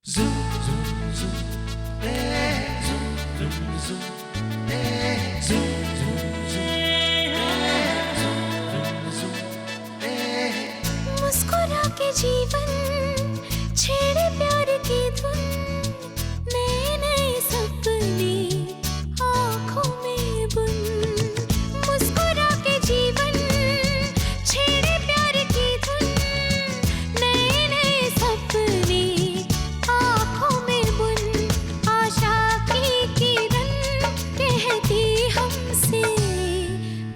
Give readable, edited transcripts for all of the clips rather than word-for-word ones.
Zoom, zoom, zoom, eh, zoom, zoom, zoom, eh, zoom, zoom, zoom, eh, zoom, zoom, zoom, eh. मुस्कुरा के जीवन छेड़े प्यार की धुन, नए नए सपने आँखों में बुन। मुस्कुरा के जीवन छेड़े प्यार की धुन, नए नए सपने आँखों में बुन। आशा की किरण कहती हमसे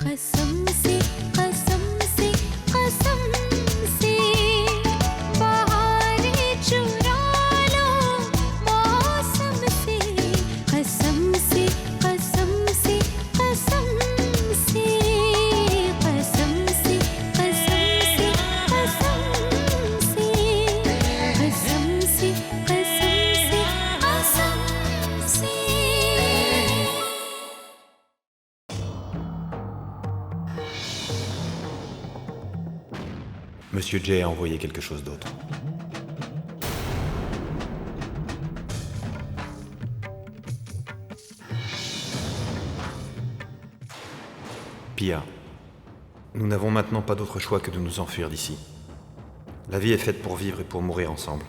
कसम से कसम से कसम से, बहारें चुरा लो मौसम से, कसम से कसम से कसम से, कसम से कसम से कसम से, कसम से कसम से कसम से। Monsieur J a envoyé quelque chose d'autre. Pia, nous n'avons maintenant pas d'autre choix que de nous enfuir d'ici. La vie est faite pour vivre et pour mourir ensemble.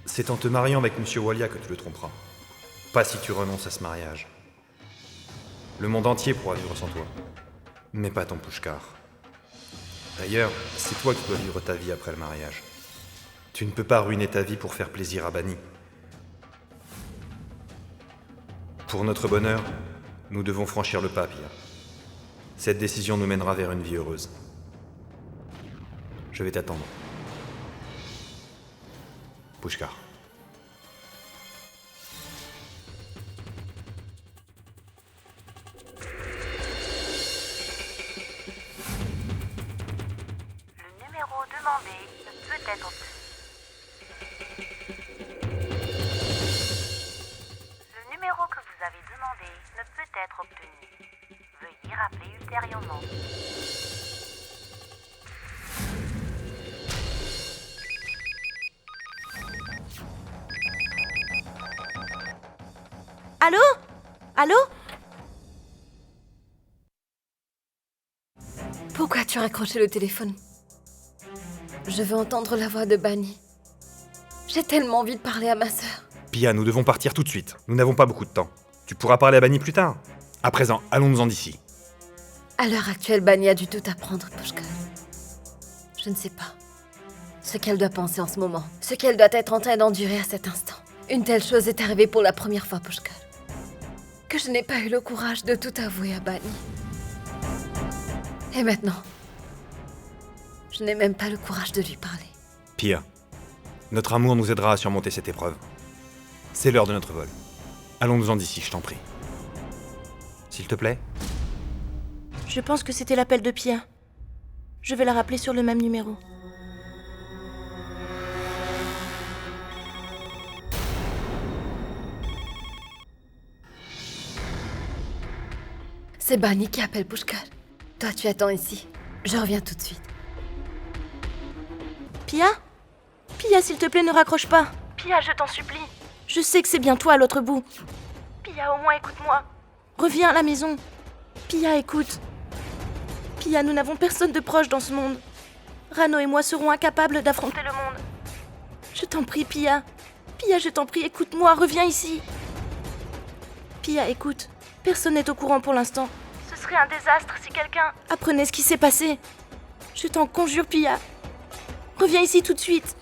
C'est en te mariant avec Monsieur Walia que tu le tromperas. Pas si tu renonces à ce mariage. Le monde entier pourra vivre sans toi. Mais pas ton Pushkar. D'ailleurs, c'est toi qui dois vivre ta vie après le mariage. Tu ne peux pas ruiner ta vie pour faire plaisir à Bani. Pour notre bonheur, nous devons franchir le pas, Pia. Cette décision nous mènera vers une vie heureuse. Je vais t'attendre. Pushkar. Le numéro demandé ne peut être obtenu. Le numéro que vous avez demandé ne peut être obtenu. Veuillez rappeler ultérieurement. Allô? Allô? Pourquoi tu as raccroché le téléphone? Je veux entendre la voix de Bani. J'ai tellement envie de parler à ma sœur. Pia, nous devons partir tout de suite. Nous n'avons pas beaucoup de temps. Tu pourras parler à Bani plus tard. À présent, allons-nous-en d'ici. À l'heure actuelle, Bani a dû tout apprendre, Pushkar. Je ne sais pas ce qu'elle doit penser en ce moment, ce qu'elle doit être en train d'endurer à cet instant. Une telle chose est arrivée pour la première fois, Pushkar, que je n'ai pas eu le courage de tout avouer à Bani. Et maintenant, je n'ai même pas le courage de lui parler. Pia, notre amour nous aidera à surmonter cette épreuve. C'est l'heure de notre vol. Allons-nous-en d'ici, je t'en prie. S'il te plaît. Je pense que c'était l'appel de Pia. Je vais la rappeler sur le même numéro. C'est Bani qui appelle Pushkar. Toi, tu attends ici. Je reviens tout de suite. Pia? Pia, s'il te plaît, ne raccroche pas. Pia, je t'en supplie. Je sais que c'est bien toi à l'autre bout. Pia, au moins écoute-moi. Reviens à la maison. Pia, écoute. Pia, nous n'avons personne de proche dans ce monde. Rano et moi serons incapables d'affronter le monde. Je t'en prie, Pia. Pia, je t'en prie, écoute-moi, reviens ici. Pia, écoute. Personne n'est au courant pour l'instant. Ce serait un désastre si quelqu'un apprenait ce qui s'est passé. Je t'en conjure, Pia. Reviens ici tout de suite.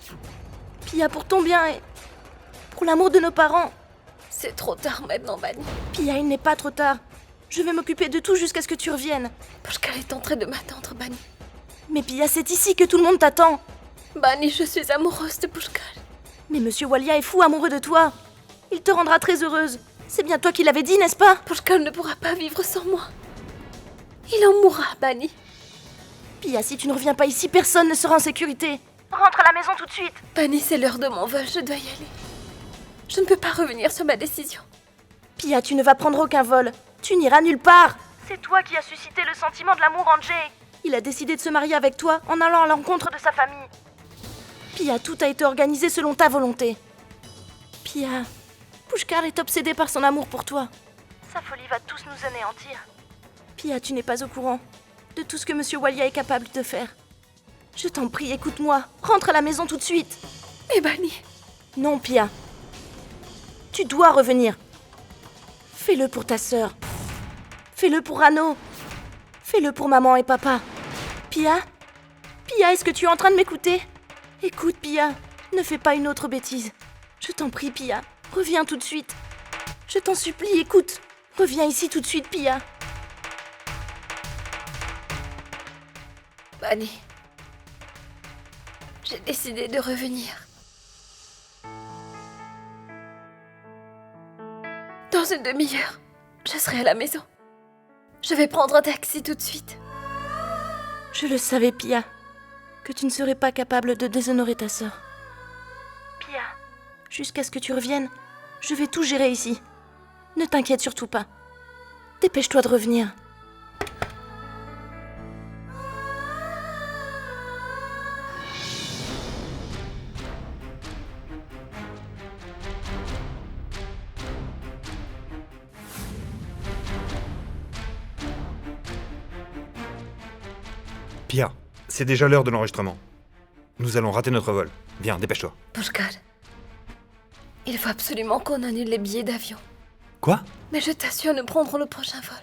Pia, pour ton bien et pour l'amour de nos parents. C'est trop tard maintenant, Bani. Pia, il n'est pas trop tard. Je vais m'occuper de tout jusqu'à ce que tu reviennes. Pushkar est en train de m'attendre, Bani. Mais Pia, c'est ici que tout le monde t'attend. Bani, je suis amoureuse de Pushkar. Mais Monsieur Walia est fou amoureux de toi. Il te rendra très heureuse. C'est bien toi qui l'avais dit, n'est-ce pas? Pushkar ne pourra pas vivre sans moi. Il en mourra, Bani. Pia, si tu ne reviens pas ici, personne ne sera en sécurité. Rentre à la maison tout de suite. Bani, c'est l'heure de mon vol, je dois y aller. Je ne peux pas revenir sur ma décision. Pia, tu ne vas prendre aucun vol. Tu n'iras nulle part. C'est toi qui as suscité le sentiment de l'amour en Jay. Il a décidé de se marier avec toi en allant à l'encontre de sa famille. Pia, tout a été organisé selon ta volonté. Pia, Pushkar est obsédé par son amour pour toi. Sa folie va tous nous anéantir. Pia, tu n'es pas au courant de tout ce que Monsieur Walia est capable de faire. Je t'en prie, écoute-moi. Rentre à la maison tout de suite. Mais Bani, Non, Pia. Tu dois revenir. Fais-le pour ta sœur. Fais-le pour Rano. Fais-le pour maman et papa. Pia? Pia, est-ce que tu es en train de m'écouter? Écoute, Pia, ne fais pas une autre bêtise. Je t'en prie, Pia, reviens tout de suite. Je t'en supplie, écoute. Reviens ici tout de suite, Pia. Bani, j'ai décidé de revenir. Dans une demi-heure, je serai à la maison. Je vais prendre un taxi tout de suite. Je le savais, Pia, que tu ne serais pas capable de déshonorer ta sœur. Pia, jusqu'à ce que tu reviennes, je vais tout gérer ici. Ne t'inquiète surtout pas. Dépêche-toi de revenir. Pia, c'est déjà l'heure de l'enregistrement. Nous allons rater notre vol. Viens, dépêche-toi. Pushkar, il faut absolument qu'on annule les billets d'avion. Quoi? Mais je t'assure, nous prendrons le prochain vol.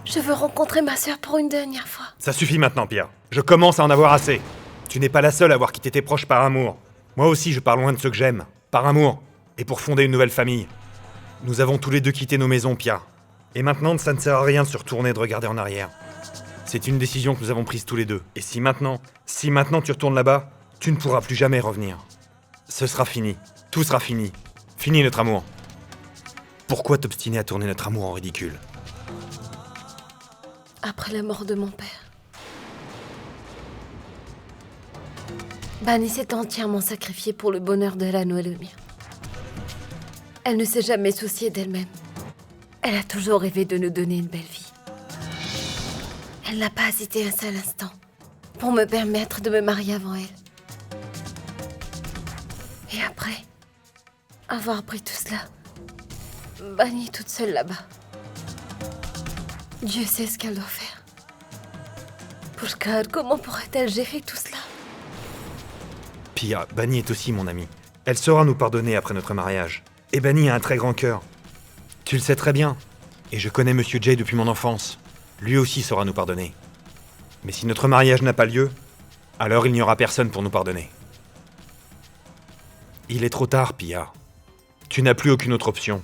Je veux rencontrer ma sœur pour une dernière fois. Ça suffit maintenant, Pia. Je commence à en avoir assez. Tu n'es pas la seule à avoir quitté tes proches par amour. Moi aussi, je pars loin de ceux que j'aime. Par amour. Et pour fonder une nouvelle famille. Nous avons tous les deux quitté nos maisons, Pia. Et maintenant, ça ne sert à rien de se retourner et de regarder en arrière. C'est une décision que nous avons prise tous les deux. Et si maintenant tu retournes là-bas, tu ne pourras plus jamais revenir. Ce sera fini. Tout sera fini. Fini notre amour. Pourquoi t'obstiner à tourner notre amour en ridicule? Après la mort de mon père, Bani s'est entièrement sacrifiée pour le bonheur de Rano et le mien. Elle ne s'est jamais souciée d'elle-même. Elle a toujours rêvé de nous donner une belle vie. Elle n'a pas hésité un seul instant pour me permettre de me marier avant elle. Et après avoir appris tout cela, Bani toute seule là-bas. Dieu sait ce qu'elle doit faire. Pushkar, comment pourrait-elle gérer tout cela? Pia, Bani est aussi mon amie. Elle saura nous pardonner après notre mariage. Et Bani a un très grand cœur. Tu le sais très bien. Et je connais Monsieur Jay depuis mon enfance. Lui aussi saura nous pardonner. Mais si notre mariage n'a pas lieu, alors il n'y aura personne pour nous pardonner. Il est trop tard, Pia. Tu n'as plus aucune autre option.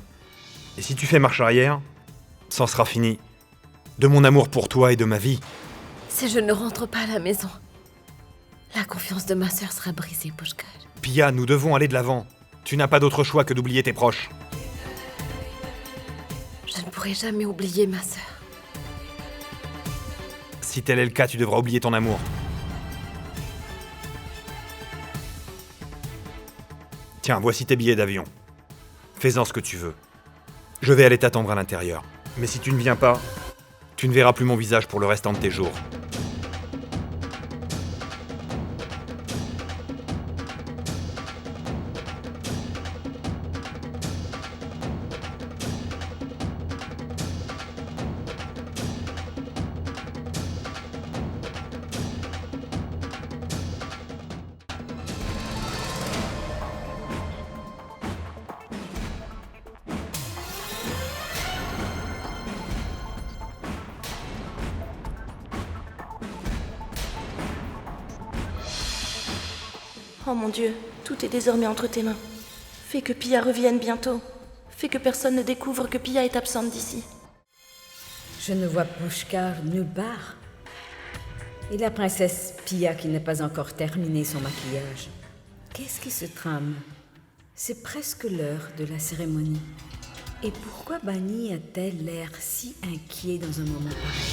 Et si tu fais marche arrière, c'en sera fini. De mon amour pour toi et de ma vie. Si je ne rentre pas à la maison, la confiance de ma sœur sera brisée, Pushkar. Pia, nous devons aller de l'avant. Tu n'as pas d'autre choix que d'oublier tes proches. Je ne pourrai jamais oublier ma sœur. Si tel est le cas, tu devras oublier ton amour. Tiens, voici tes billets d'avion. Fais-en ce que tu veux. Je vais aller t'attendre à l'intérieur. Mais si tu ne viens pas, tu ne verras plus mon visage pour le restant de tes jours. Oh mon Dieu, tout est désormais entre tes mains. Fais que Pia revienne bientôt. Fais que personne ne découvre que Pia est absente d'ici. Je ne vois Pushkar nulle part. Et la princesse Pia qui n'a pas encore terminé son maquillage. Qu'est-ce qui se trame? C'est presque l'heure de la cérémonie. Et pourquoi Bani a-t-elle l'air si inquiet dans un moment pareil?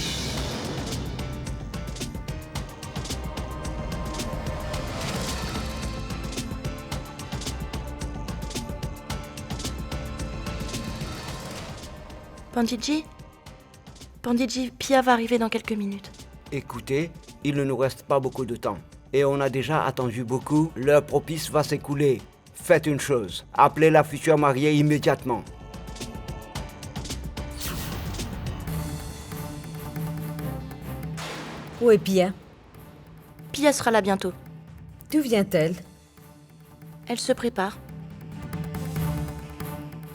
Panditji, Pia va arriver dans quelques minutes. Écoutez, il ne nous reste pas beaucoup de temps. et on a déjà attendu beaucoup. L'heure propice va s'écouler. Faites une chose, appelez la future mariée immédiatement. Où est Pia? Pia sera là bientôt. D'où vient-elle? Elle se prépare.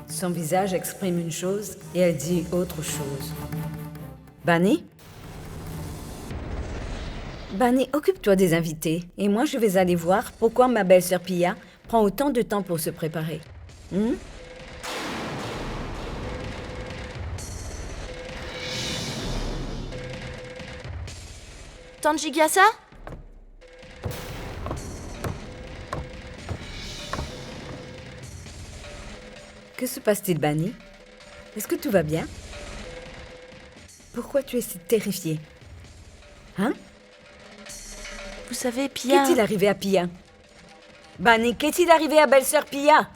Son visage exprime une chose et elle dit autre chose. Bunny? Bunny, occupe-toi des invités et moi je vais aller voir pourquoi ma belle-sœur Pia prend autant de temps pour se préparer. Tanjigasa? Que se passe-t-il, Bunny? Est-ce que tout va bien? Pourquoi tu es si terrifiée? Hein? Vous savez, Pia... Qu'est-il arrivé à Pia? Bunny, qu'est-il arrivé à belle-sœur Pia?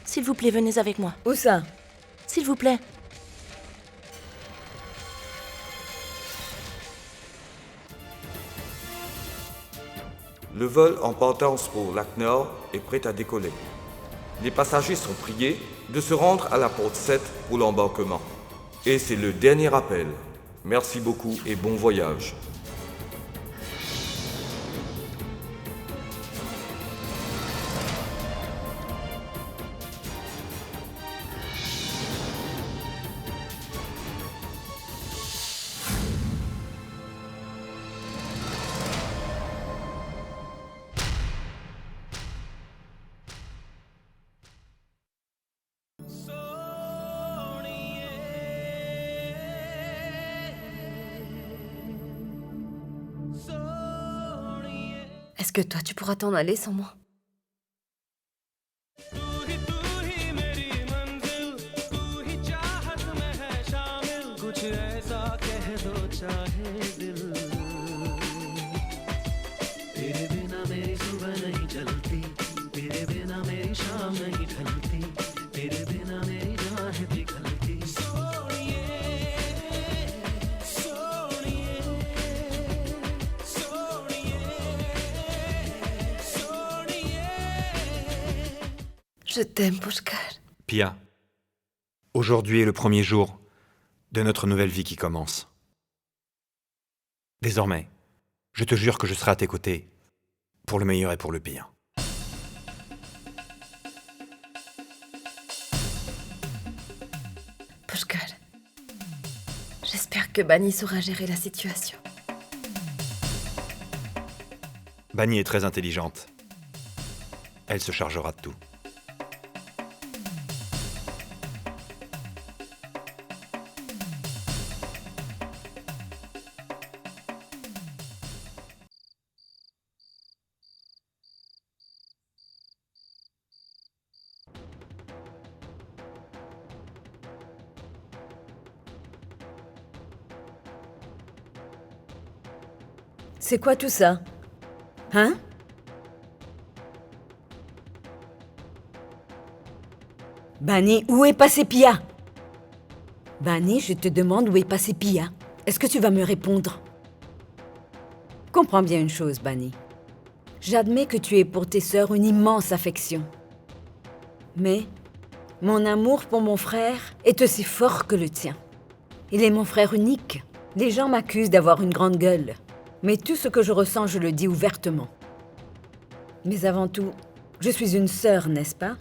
S'il vous plaît, venez avec moi. Où ça? S'il vous plaît. Le vol en partance pour Lac Nord est prêt à décoller. Les passagers sont priés de se rendre à la porte 7 pour l'embarquement. Et c'est le dernier appel. Merci beaucoup et bon voyage. Est-ce que toi, tu pourras t'en aller sans moi? Je t'aime, Pushkar. Pia, aujourd'hui est le premier jour de notre nouvelle vie qui commence. Désormais, je te jure que je serai à tes côtés, pour le meilleur et pour le pire. Pushkar, j'espère que Bunny saura gérer la situation. Bunny est très intelligente. Elle se chargera de tout. C'est quoi tout ça? Hein? Bunny, où est passée Pia? Bunny, je te demande où est passée Pia. Est-ce que tu vas me répondre? Comprends bien une chose, Bunny. J'admets que tu aies pour tes sœurs une immense affection. Mais mon amour pour mon frère est aussi fort que le tien. Il est mon frère unique. Les gens m'accusent d'avoir une grande gueule. Mais tout ce que je ressens, je le dis ouvertement. Mais avant tout, je suis une sœur, n'est-ce pas?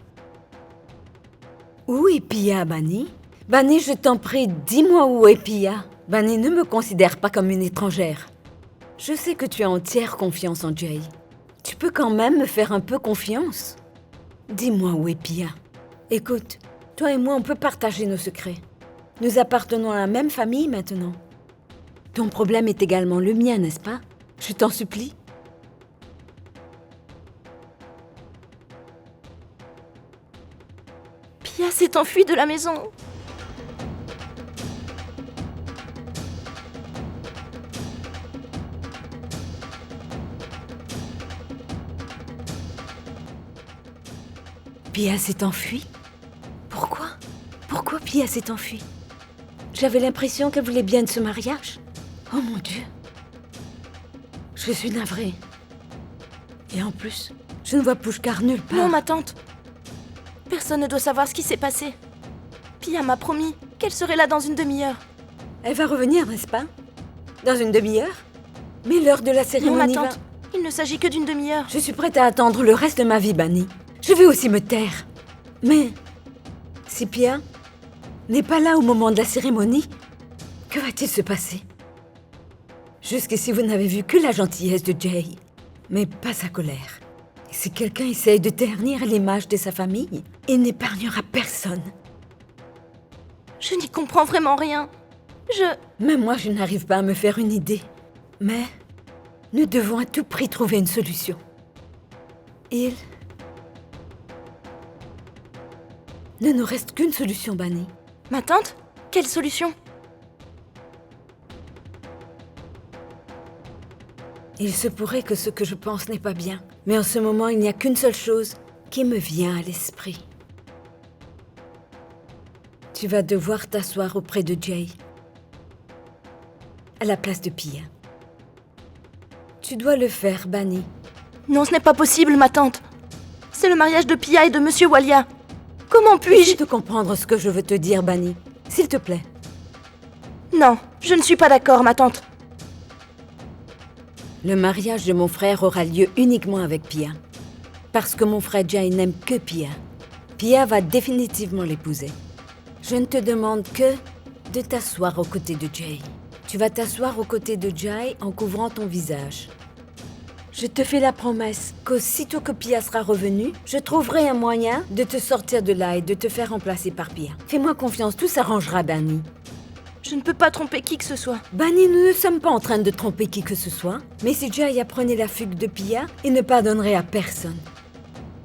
Où est Pia, Bunny? Bunny, je t'en prie, dis-moi où est Pia. Bunny, ne me considère pas comme une étrangère. Je sais que tu as entière confiance en Jay. Tu peux quand même me faire un peu confiance? Dis-moi où est Pia. Écoute, toi et moi, on peut partager nos secrets. Nous appartenons à la même famille maintenant. Ton problème est également le mien, n'est-ce pas? Je t'en supplie. Pia s'est enfuie de la maison. Pia s'est enfuie? Pourquoi? Pourquoi Pia s'est enfuie? J'avais l'impression qu'elle voulait bien de ce mariage. Oh mon Dieu! Je suis navrée. Et en plus, je ne vois Pushkar nulle part. Non, ma tante. Personne ne doit savoir ce qui s'est passé. Pia m'a promis qu'elle serait là dans une demi-heure. Elle va revenir, n'est-ce pas? Dans une demi-heure? Mais l'heure de la Non, cérémonie ma va... tante. Il ne s'agit que d'une demi-heure. Je suis prête à attendre le reste de ma vie, Bunny. Je vais aussi me taire. Mais si Pia n'est pas là au moment de la cérémonie, que va-t-il se passer? Jusqu'ici, vous n'avez vu que la gentillesse de Jay, mais pas sa colère. Et si quelqu'un essaye de ternir l'image de sa famille, il n'épargnera personne. Je n'y comprends vraiment rien. Même moi, je n'arrive pas à me faire une idée. Mais nous devons à tout prix trouver une solution. Il ne nous reste qu'une solution, Bunny. Ma tante? Quelle solution? Il se pourrait que ce que je pense n'est pas bien. Mais en ce moment, il n'y a qu'une seule chose qui me vient à l'esprit. Tu vas devoir t'asseoir auprès de Jay. À la place de Pia. Tu dois le faire, Bunny. Non, ce n'est pas possible, ma tante. C'est le mariage de Pia et de Monsieur Walia. Comment puis-je... Essaie de comprendre ce que je veux te dire, Bunny. S'il te plaît. Non, je ne suis pas d'accord, ma tante. Le mariage de mon frère aura lieu uniquement avec Pia. Parce que mon frère Jay n'aime que Pia. Pia va définitivement l'épouser. Je ne te demande que de t'asseoir aux côtés de Jay. Tu vas t'asseoir aux côtés de Jay en couvrant ton visage. Je te fais la promesse qu'aussitôt que Pia sera revenue, je trouverai un moyen de te sortir de là et de te faire remplacer par Pia. Fais-moi confiance, tout s'arrangera, Bunny. Je ne peux pas tromper qui que ce soit. Bunny, nous ne sommes pas en train de tromper qui que ce soit. Mais si Jay apprenait la fugue de Pia, il ne pardonnerait à personne.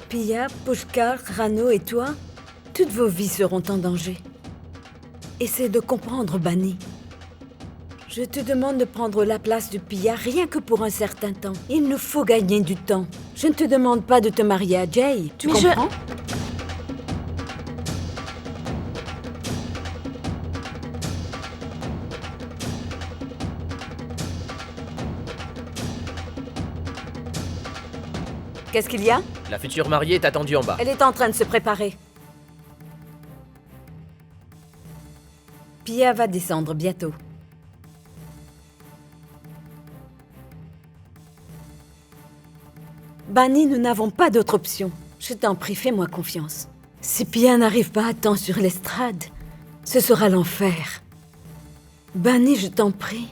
Pia, Pushkar, Rano et toi, toutes vos vies seront en danger. Essaie de comprendre, Bunny. Je te demande de prendre la place de Pia rien que pour un certain temps. Il nous faut gagner du temps. Je ne te demande pas de te marier à Jay, tu comprends? Qu'est-ce qu'il y a? La future mariée est attendue en bas. Elle est en train de se préparer. Pia va descendre bientôt. Bunny, nous n'avons pas d'autre option. Je t'en prie, fais-moi confiance. Si Pia n'arrive pas à temps sur l'estrade, ce sera l'enfer. Bunny, je t'en prie.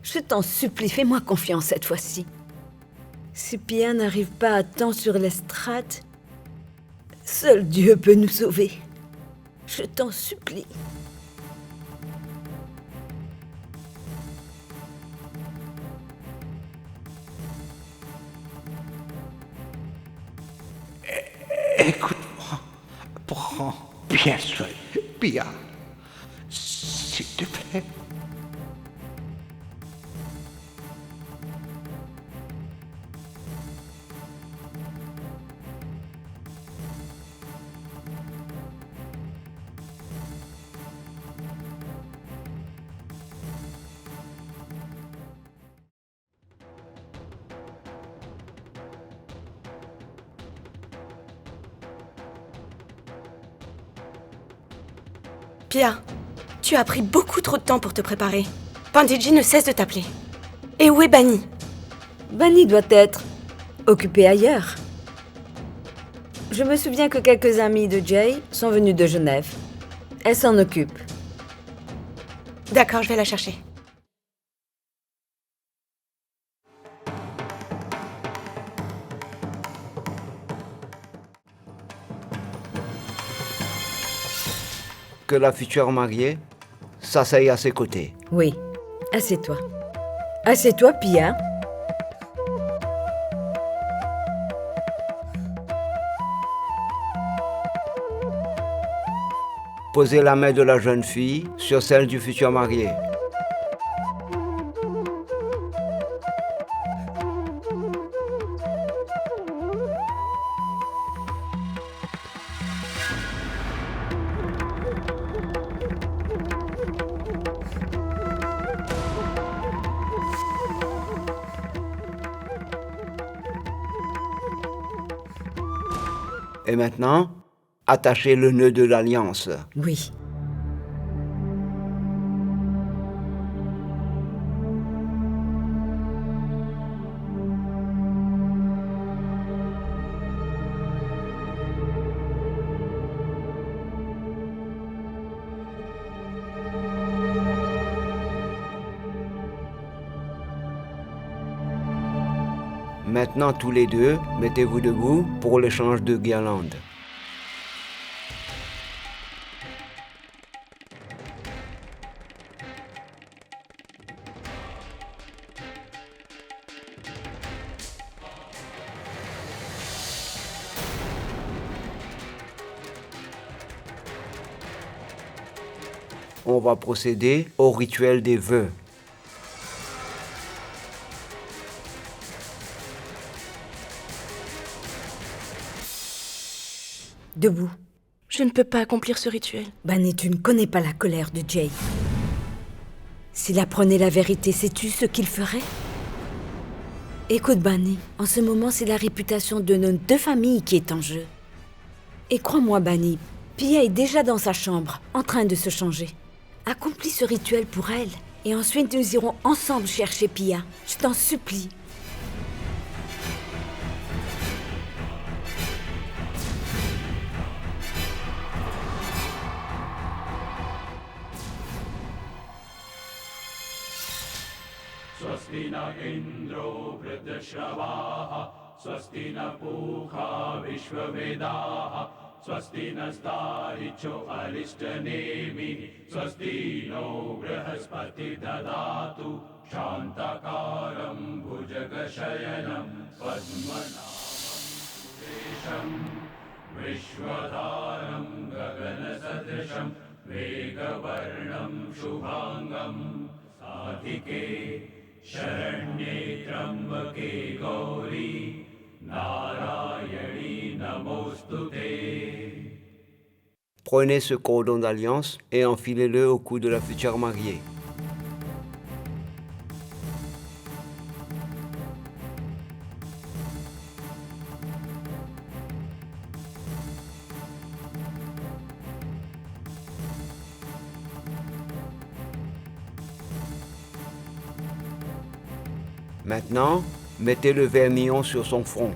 Je t'en supplie, fais-moi confiance cette fois-ci. Si Pia n'arrive pas à temps sur l'estrade, seul Dieu peut nous sauver. Je t'en supplie. Écoute-moi. Prends bien soin de Pia. S'il te plaît. Pia, tu as pris beaucoup trop de temps pour te préparer. Pandiji ne cesse de t'appeler. Et où est Bunny? Bunny doit être occupée ailleurs. Je me souviens que quelques amis de Jay sont venus de Genève. Elle s'en occupe. D'accord, je vais la chercher. Que la future mariée s'asseye à ses côtés. Oui, assieds-toi. Assieds-toi, Pia. Posez la main de la jeune fille sur celle du futur marié. Et maintenant, attachez le nœud de l'alliance. Oui. Maintenant, tous les deux, mettez-vous debout pour l'échange de guirlandes. On va procéder au rituel des vœux. Debout. Je ne peux pas accomplir ce rituel. Bunny, tu ne connais pas la colère de Jay. S'il apprenait la vérité, sais-tu ce qu'il ferait? Écoute, Bunny, en ce moment, c'est la réputation de nos deux familles qui est en jeu. Et crois-moi, Bunny, Pia est déjà dans sa chambre, en train de se changer. Accomplis ce rituel pour elle, et ensuite nous irons ensemble chercher Pia. Je t'en supplie. स्वस्ति न इन्द्रो वृद्धश्रवाः स्वस्ति न पूषा विश्ववेदाः स्वस्ति नस्तारिचो अरिष्टनेमिः स्वस्ति नो बृहस्पति ददातु शान्ताकारं भुजगशयनं पद्मनाभं सुरेशं विश्वधारं गगनसदृशं मेघवर्णं शुभाङ्गं साधिके शरण्ये त्र्यम्बके गौरी नारायणी नमोस्तुते. Prenez ce cordon d'alliance et enfilez-le au cou de la future mariée. Maintenant, mettez le vermillon sur son front.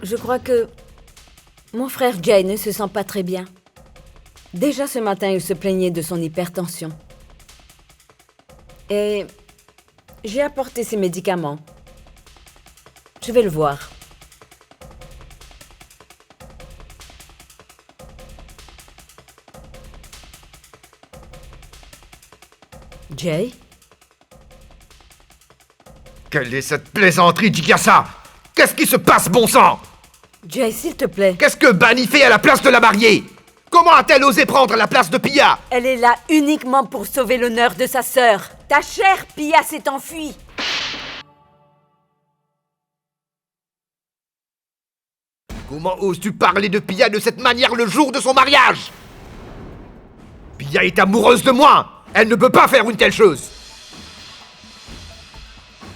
Je crois que mon frère Jay ne se sent pas très bien. Déjà ce matin, il se plaignait de son hypertension. Et j'ai apporté ses médicaments. Je vais le voir. Jay? Quelle est cette plaisanterie, Jigasa? Qu'est-ce qui se passe, bon sang? Jay, s'il te plaît. Qu'est-ce que Bunny fait à la place de la mariée? Comment a-t-elle osé prendre la place de Pia? Elle est là uniquement pour sauver l'honneur de sa sœur. Ta chère Pia s'est enfuie. Comment oses-tu parler de Pia de cette manière le jour de son mariage? Pia est amoureuse de moi. Elle ne peut pas faire une telle chose.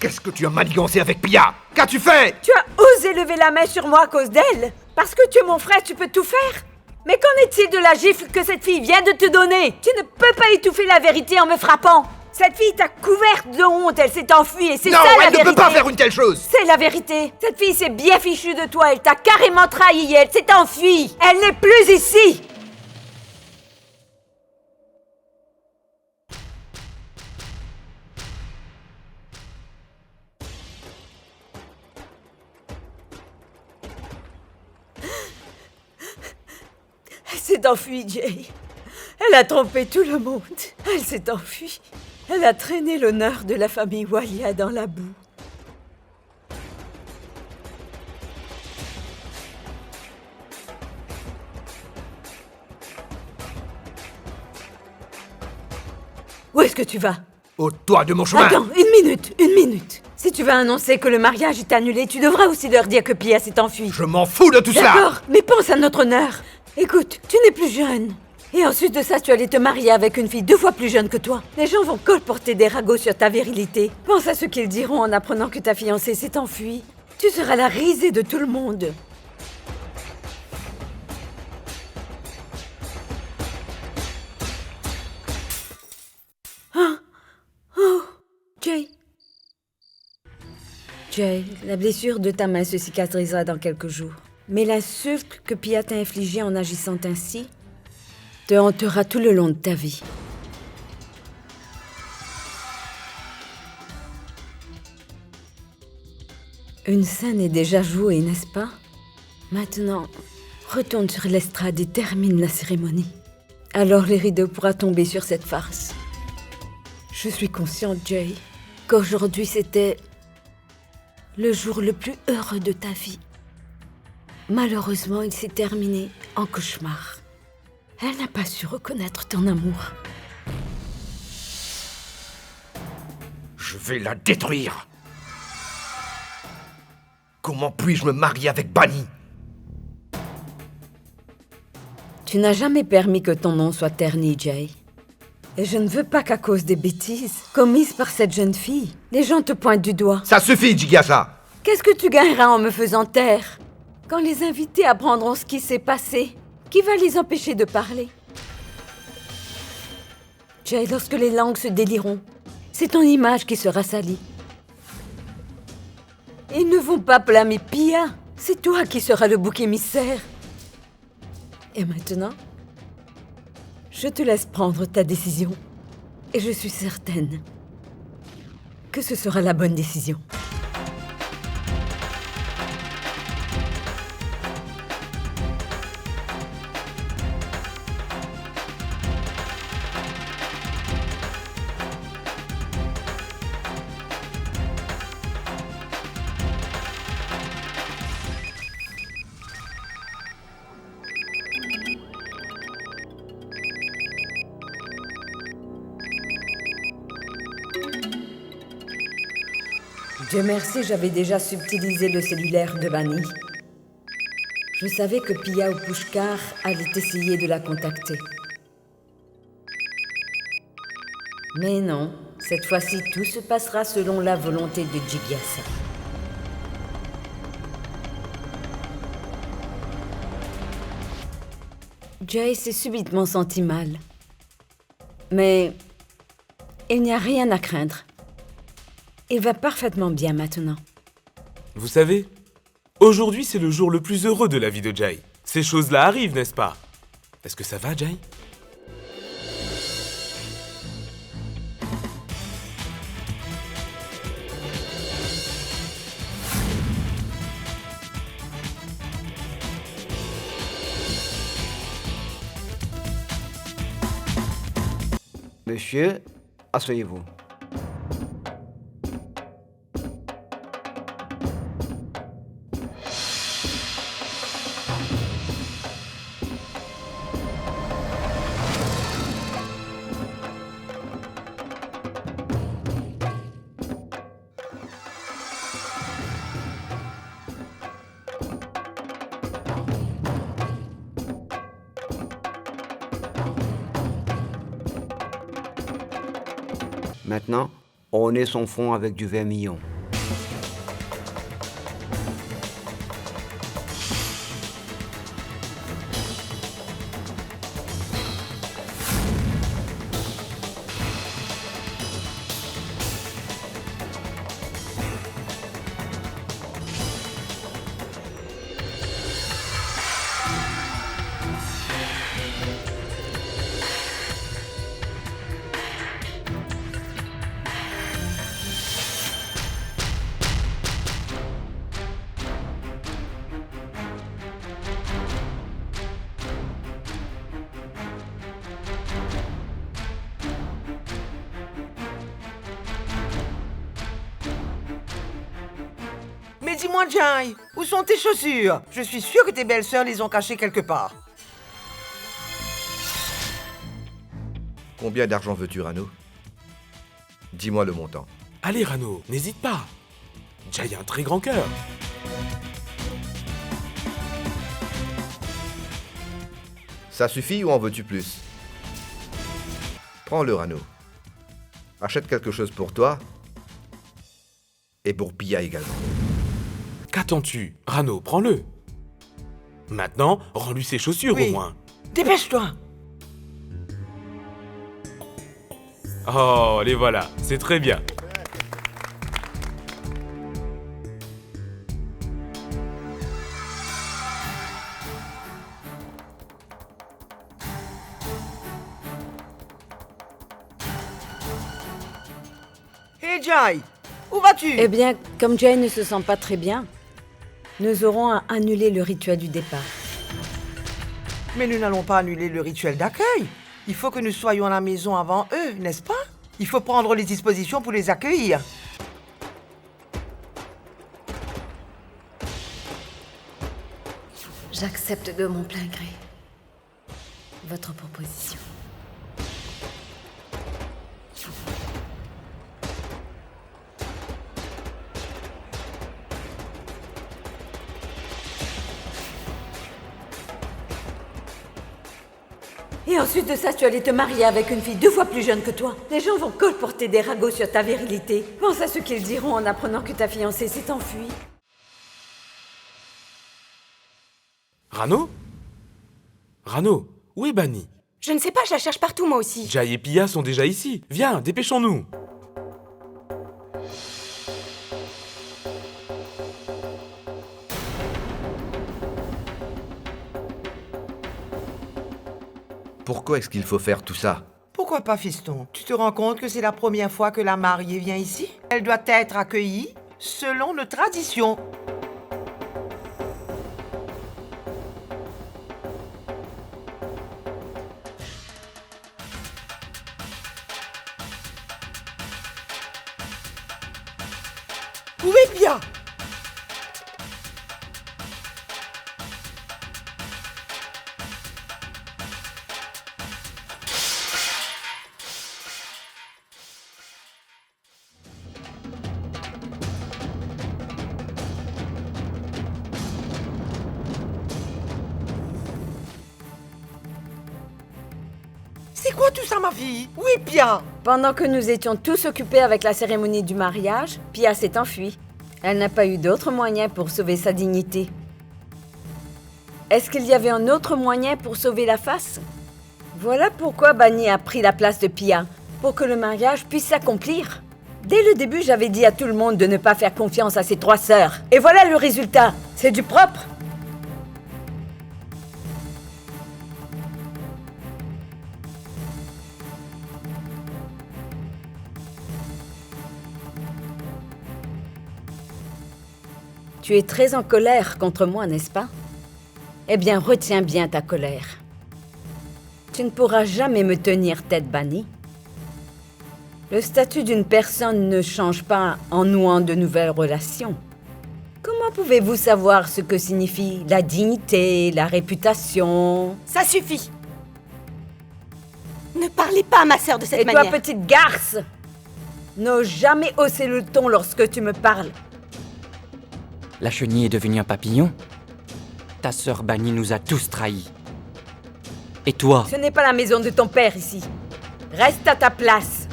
Qu'est-ce que tu as manigancé avec Pia? Qu'as-tu fait? Tu as osé lever la main sur moi à cause d'elle? Parce que tu es mon frère, tu peux tout faire? Mais qu'en est-il de la gifle que cette fille vient de te donner? Tu ne peux pas étouffer la vérité en me frappant. Cette fille t'a couverte de honte, elle s'est enfuie et c'est ça la vérité. Non, elle ne peut pas faire une telle chose. C'est la vérité. Cette fille s'est bien fichue de toi, elle t'a carrément trahi et elle s'est enfuie. Elle n'est plus ici. Elle s'est enfuie, Jay. Elle a trompé tout le monde. Elle s'est enfuie. Elle a traîné l'honneur de la famille Walia dans la boue. Où est-ce que tu vas? Ôte-toi de mon chemin! Attends, une minute. Si tu vas annoncer que le mariage est annulé, tu devras aussi leur dire que Pia s'est enfuie. Je m'en fous de tout cela! D'accord, mais pense à notre honneur. Écoute, tu n'es plus jeune. Et ensuite de ça, tu allais te marier avec une fille 2 fois plus jeune que toi. Les gens vont colporter des ragots sur ta virilité. Pense à ce qu'ils diront en apprenant que ta fiancée s'est enfuie. Tu seras la risée de tout le monde. Ah. Oh, Jay. Jay, la blessure de ta main se cicatrisera dans quelques jours. Mais l'insulte que Pia t'a infligée en agissant ainsi te hantera tout le long de ta vie. Une scène est déjà jouée, n'est-ce pas? Maintenant, retourne sur l'estrade et termine la cérémonie. Alors les rideaux pourra tomber sur cette farce. Je suis consciente, Jay, qu'aujourd'hui c'était le jour le plus heureux de ta vie. Malheureusement, il s'est terminé en cauchemar. Elle n'a pas su reconnaître ton amour. Je vais la détruire! Comment puis-je me marier avec Bunny? Tu n'as jamais permis que ton nom soit terni, Jay. Et je ne veux pas qu'à cause des bêtises commises par cette jeune fille, les gens te pointent du doigt. Ça suffit, Jigyasa! Qu'est-ce que tu gagneras en me faisant taire? Quand les invités apprendront ce qui s'est passé, qui va les empêcher de parler? Jay, lorsque les langues se délieront, c'est ton image qui sera salie. Ils ne vont pas blâmer Pia, c'est toi qui seras le bouc émissaire. Et maintenant, je te laisse prendre ta décision. Et je suis certaine que ce sera la bonne décision. Dieu merci, j'avais déjà subtilisé le cellulaire de Bunny. Je savais que Pia ou Pushkar allait essayer de la contacter. Mais non, cette fois-ci, tout se passera selon la volonté de Jigyasa. Jay s'est subitement senti mal. Mais il n'y a rien à craindre. Il va parfaitement bien maintenant. Vous savez, aujourd'hui c'est le jour le plus heureux de la vie de Jay. Ces choses-là arrivent, n'est-ce pas? Est-ce que ça va, Jay? Monsieur, asseyez-vous. Maintenant, ornez son front avec du vermillon. dis-moi, Jai, où sont tes chaussures? Je suis sûre que tes belles-sœurs les ont cachées quelque part. Combien d'argent veux-tu, Rano? Dis-moi le montant. Allez, Rano, n'hésite pas. Jai a un très grand cœur. Ça suffit ou en veux-tu plus? Prends-le, Rano. Achète quelque chose pour toi et pour Pia également. Qu'attends-tu? Rano, prends-le. Maintenant, rends-lui ses chaussures Oui. au moins. Dépêche-toi. Oh, les voilà, c'est très bien. Hé, Jai, où vas-tu? Eh bien, comme Jai ne se sent pas très bien, nous aurons à annuler le rituel du départ. Mais nous n'allons pas annuler le rituel d'accueil. Il faut que nous soyons à la maison avant eux, n'est-ce pas? Il faut prendre les dispositions pour les accueillir. J'accepte de mon plein gré votre proposition. Et ensuite de ça, tu allais te marier avec une fille 2 fois plus jeune que toi. Les gens vont colporter des ragots sur ta virilité. Pense à ce qu'ils diront en apprenant que ta fiancée s'est enfuie. Rano? Rano, où est Bani? Je ne sais pas, je la cherche partout moi aussi. Jai et Pia sont déjà ici. Viens, dépêchons-nous. Pourquoi est-ce qu'il faut faire tout ça? Pourquoi pas, fiston? Tu te rends compte que c'est la première fois que la mariée vient ici? Elle doit être accueillie selon nos traditions. Où est Pia? C'est quoi tout ça, ma fille? Où est Pia? Pendant que nous étions tous occupés avec la cérémonie du mariage, Pia s'est enfuie. Elle n'a pas eu d'autre moyen pour sauver sa dignité. Est-ce qu'il y avait un autre moyen pour sauver la face? Voilà pourquoi Bani a pris la place de Pia, pour que le mariage puisse s'accomplir. Dès le début, j'avais dit à tout le monde de ne pas faire confiance à ses 3 sœurs. Et voilà le résultat, c'est du propre. Tu es très en colère contre moi, n'est-ce pas? Eh bien, retiens bien ta colère. Tu ne pourras jamais me tenir tête, Bani. Le statut d'une personne ne change pas en nouant de nouvelles relations. Comment pouvez-vous savoir ce que signifie la dignité, la réputation? Ça suffit. Ne parlez pas à ma sœur de cette manière. Et toi, petite garce, n'ose jamais hausser le ton lorsque tu me parles. La chenille est devenue un papillon. Ta sœur Bani nous a tous trahis. Et toi? Ce n'est pas la maison de ton père ici. Reste à ta place.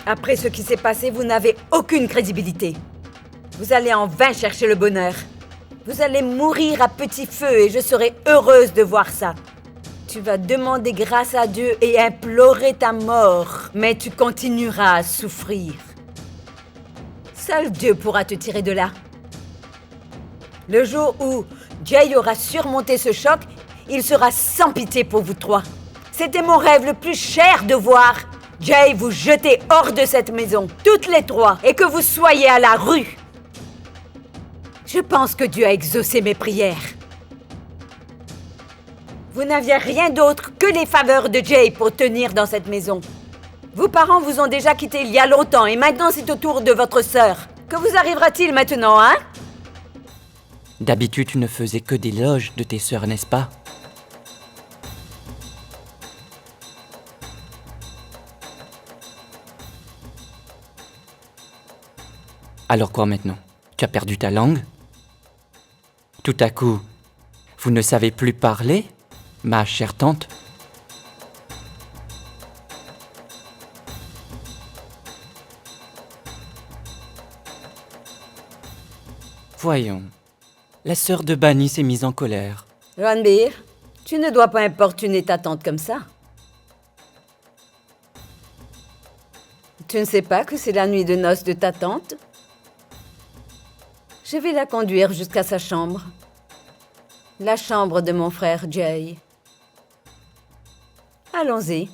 Après ce qui s'est passé, vous n'avez aucune crédibilité. Vous allez en vain chercher le bonheur. Vous allez mourir à petit feu et je serai heureuse de voir ça. Tu vas demander grâce à Dieu et implorer ta mort, mais tu continueras à souffrir. Seul Dieu pourra te tirer de là. Le jour où Jai aura surmonté ce choc, il sera sans pitié pour vous 3. C'était mon rêve le plus cher de voir Jai vous jeter hors de cette maison, toutes les 3, et que vous soyez à la rue. Je pense que Dieu a exaucé mes prières. Vous n'aviez rien d'autre que les faveurs de Jai pour tenir dans cette maison. Vos parents vous ont déjà quitté il y a longtemps et maintenant c'est au tour de votre sœur. Que vous arrivera-t-il maintenant, hein? D'habitude, tu ne faisais que des éloges de tes sœurs, n'est-ce pas? Alors quoi maintenant? Tu as perdu ta langue? Tout à coup, vous ne savez plus parler, ma chère tante? Voyons, la sœur de Bunny s'est mise en colère. Ranbir, tu ne dois pas importuner ta tante comme ça. Tu ne sais pas que c'est la nuit de noces de ta tante? Je vais la conduire jusqu'à sa chambre. La chambre de mon frère Jay. Allons-y,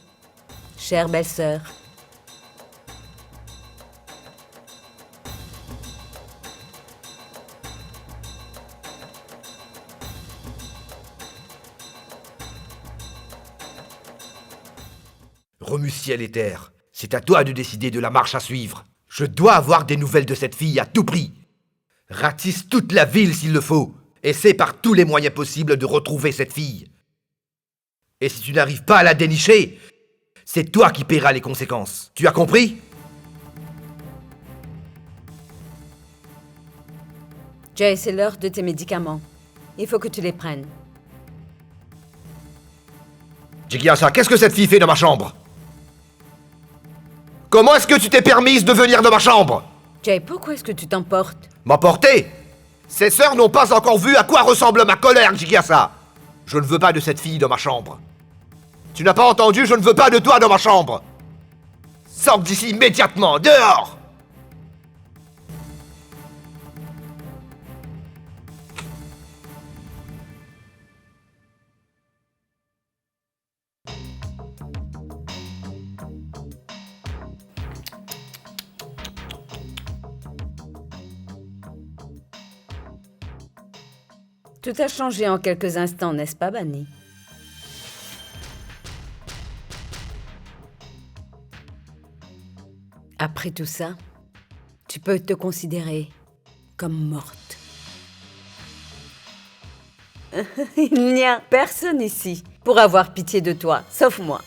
chère belle-sœur. Remue ciel et terre, c'est à toi de décider de la marche à suivre. Je dois avoir des nouvelles de cette fille à tout prix. Ratisse toute la ville s'il le faut. Essaie par tous les moyens possibles de retrouver cette fille. Et si tu n'arrives pas à la dénicher, c'est toi qui paieras les conséquences. Tu as compris? Jay, c'est l'heure de tes médicaments. Il faut que tu les prennes. Jigyasa, qu'est-ce que cette fille fait dans ma chambre? Comment est-ce que tu t'es permise de venir dans ma chambre? Jay, pourquoi est-ce que tu t'emportes? M'emporter? Ses sœurs n'ont pas encore vu à quoi ressemble ma colère, Jigyasa. Je ne veux pas de cette fille dans ma chambre. Tu n'as pas entendu? Je ne veux pas de toi dans ma chambre. Sors d'ici immédiatement, dehors! Tout a changé en quelques instants, n'est-ce pas, Bunny? Après tout ça, tu peux te considérer comme morte. Il n'y a personne ici pour avoir pitié de toi, sauf moi.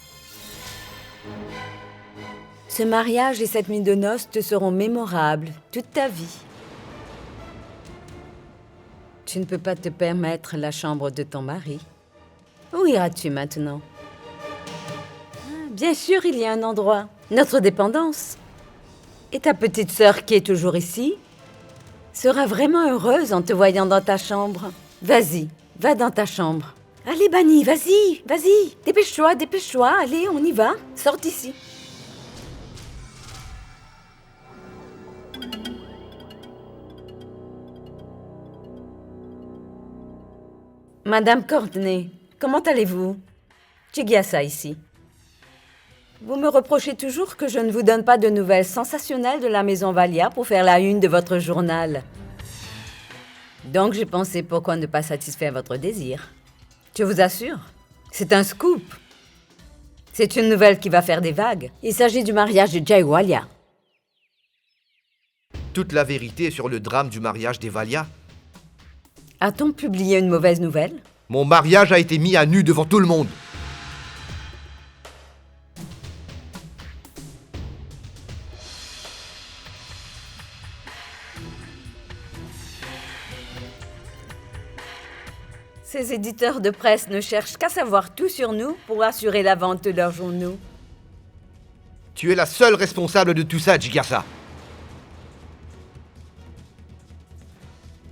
Ce mariage et cette nuit de noces te seront mémorables toute ta vie. Tu ne peux pas te permettre la chambre de ton mari. Où iras-tu maintenant? Bien sûr, il y a un endroit. Notre dépendance. Et ta petite sœur qui est toujours ici sera vraiment heureuse en te voyant dans ta chambre. Vas-y, va dans ta chambre. Allez, Bunny, vas-y, vas-y. Dépêche-toi, dépêche-toi. Allez, on y va. Sors d'ici. Madame Courtney, comment allez-vous? Jigyasa ici. Vous me reprochez toujours que je ne vous donne pas de nouvelles sensationnelles de la maison Valia pour faire la une de votre journal. Donc j'ai pensé pourquoi ne pas satisfaire votre désir. Je vous assure, c'est un scoop. C'est une nouvelle qui va faire des vagues. Il s'agit du mariage de Jay Walia. Toute la vérité sur le drame du mariage des Valia? A-t-on publié une mauvaise nouvelle? Mon mariage a été mis à nu devant tout le monde. Ces éditeurs de presse ne cherchent qu'à savoir tout sur nous pour assurer la vente de leurs journaux. Tu es la seule responsable de tout ça, Jigyasa.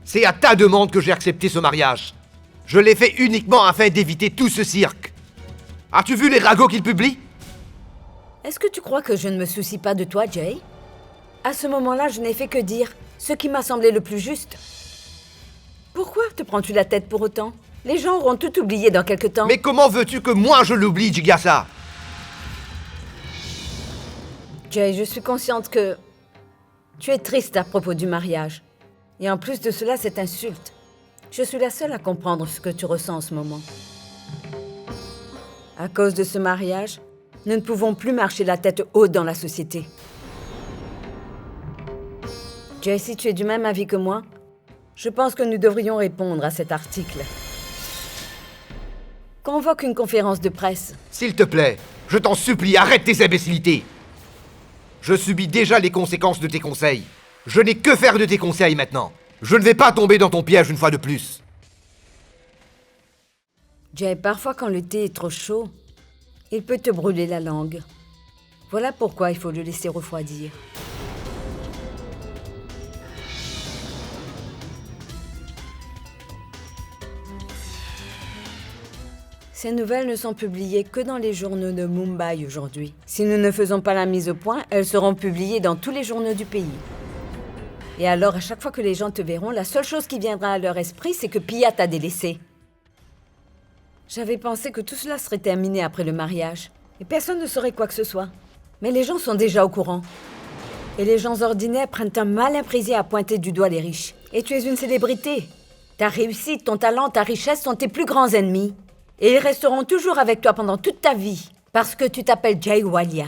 C'est à ta demande que j'ai accepté ce mariage. Je l'ai fait uniquement afin d'éviter tout ce cirque. As-tu vu les ragots qu'il publie? Est-ce que tu crois que je ne me soucie pas de toi, Jay? À ce moment-là, je n'ai fait que dire ce qui m'a semblé le plus juste. Pourquoi te prends-tu la tête pour autant? Les gens auront tout oublié dans quelque temps. Mais comment veux-tu que moi je l'oublie, Jigyasa? Jay, je suis consciente que tu es triste à propos du mariage. Et en plus de cela, cette insulte. Je suis la seule à comprendre ce que tu ressens en ce moment. À cause de ce mariage, Nous ne pouvons plus marcher la tête haute dans la société. Jay, si tu es du même avis que moi, je pense que nous devrions répondre à cet article. Convoque une conférence de presse. S'il te plaît, je t'en supplie, arrête tes imbécilités. Je subis déjà les conséquences de tes conseils. Je n'ai que faire de tes conseils maintenant. Je ne vais pas tomber dans ton piège une fois de plus. Jay, parfois quand le thé est trop chaud, il peut te brûler la langue. Voilà pourquoi il faut le laisser refroidir. Ces nouvelles ne sont publiées que dans les journaux de Mumbai aujourd'hui. Si nous ne faisons pas la mise au point, elles seront publiées dans tous les journaux du pays. Et alors, à chaque fois que les gens te verront, la seule chose qui viendra à leur esprit, c'est que Pia t'a délaissé. J'avais pensé que tout cela serait terminé après le mariage, et personne ne saurait quoi que ce soit. Mais les gens sont déjà au courant. Et les gens ordinaires prennent un malin plaisir à pointer du doigt les riches. Et tu es une célébrité. Ta réussite, ton talent, ta richesse sont tes plus grands ennemis. Et ils resteront toujours avec toi pendant toute ta vie, parce que tu t'appelles Jay Walia.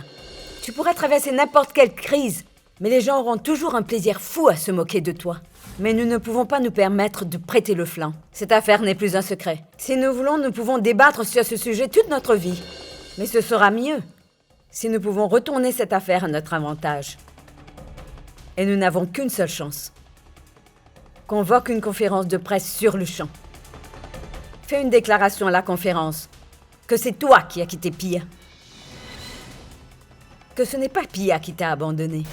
Tu pourras traverser n'importe quelle crise, mais les gens auront toujours un plaisir fou à se moquer de toi. Mais nous ne pouvons pas nous permettre de prêter le flanc. Cette affaire n'est plus un secret. Si nous voulons, nous pouvons débattre sur ce sujet toute notre vie. Mais ce sera mieux si nous pouvons retourner cette affaire à notre avantage. Et nous n'avons qu'une seule chance. Convoque une conférence de presse sur le champ. Fais une déclaration à la conférence que c'est toi qui as quitté Pia. Que ce n'est pas Pia qui t'a abandonné.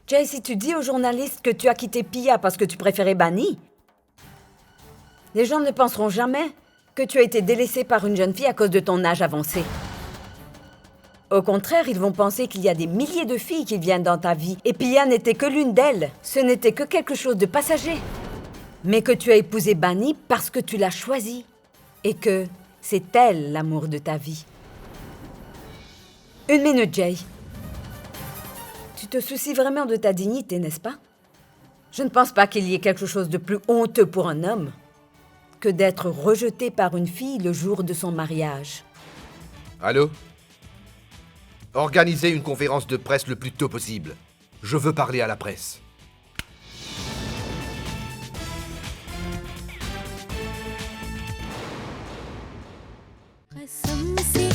Jay, si tu dis aux journalistes que tu as quitté Pia parce que tu préférais Bunny, les gens ne penseront jamais que tu as été délaissé par une jeune fille à cause de ton âge avancé. Au contraire, ils vont penser qu'il y a des milliers de filles qui viennent dans ta vie et Pia n'était que l'une d'elles. Ce n'était que quelque chose de passager. Mais que tu as épousé Bunny parce que tu l'as choisie. Et que c'est elle l'amour de ta vie. 1 minute, Jay. Tu te soucies vraiment de ta dignité, n'est-ce pas? Je ne pense pas qu'il y ait quelque chose de plus honteux pour un homme que d'être rejeté par une fille le jour de son mariage. Allô? Organisez une conférence de presse le plus tôt possible. Je veux parler à la presse. कसम से